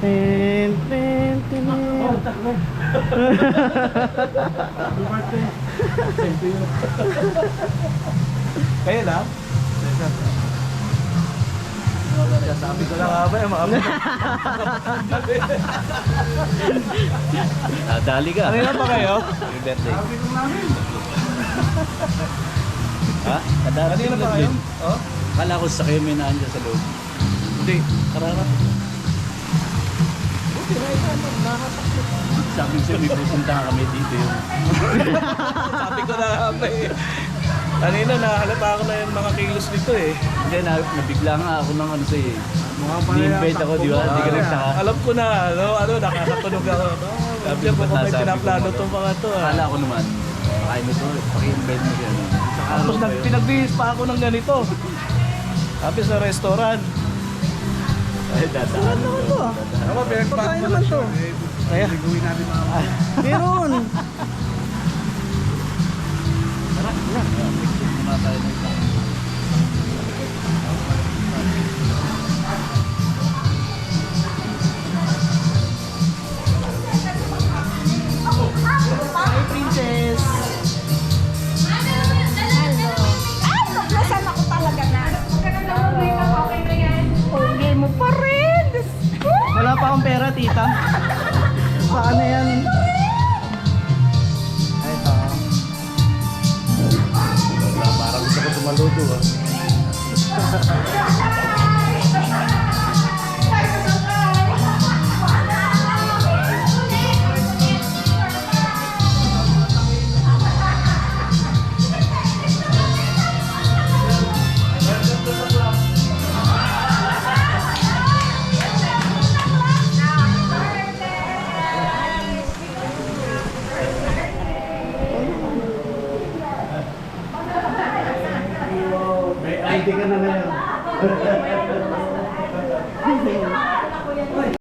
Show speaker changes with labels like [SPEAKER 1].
[SPEAKER 1] Ten, ten, ten.
[SPEAKER 2] Kaya na? Sabi ko lang nga ba, mga
[SPEAKER 3] Dali ka.
[SPEAKER 2] ano na pa kayo?
[SPEAKER 3] Happy birthday. Ha?
[SPEAKER 2] Kanina pa kayo? Oh?
[SPEAKER 3] Kala ko sa kayo may naandyan sa loob.
[SPEAKER 2] Hindi.
[SPEAKER 3] Karara.
[SPEAKER 2] Buti na ito, nakatakot.
[SPEAKER 3] Sabi ko may pupunta kami dito yung...
[SPEAKER 2] Sabi ko na nga ba eh. Kanina nahalata ako na yung mga kilos nito eh.
[SPEAKER 3] Hindi, nabigla nga ako ng ano sa'yo eh. Ni-invite ako, di ba? Hindi ka nagsaka.
[SPEAKER 2] Alam ko na, nakakatunog ako. Sabi ko kung may pinaplano itong mga to.
[SPEAKER 3] Kala ko naman, pakain mo to, paki-invite mo yan.
[SPEAKER 2] Tapos pinagbihis pa ako ng ganito. Sabi sa restaurant.
[SPEAKER 3] Ay, dadaan mo to.
[SPEAKER 2] Ako, pinagpakain naman to. Kaya,
[SPEAKER 1] Meron.
[SPEAKER 3] Tara, picture muna tayo na ito.
[SPEAKER 1] Hi, princess.
[SPEAKER 4] Ay, naglasan ako talaga na. Pogi mo pa rin.
[SPEAKER 1] Wala pa akong pera, tita. Paano yan? Ito.
[SPEAKER 3] Parang gusto ko tumaluto ah.
[SPEAKER 1] May ID ka na ngayon.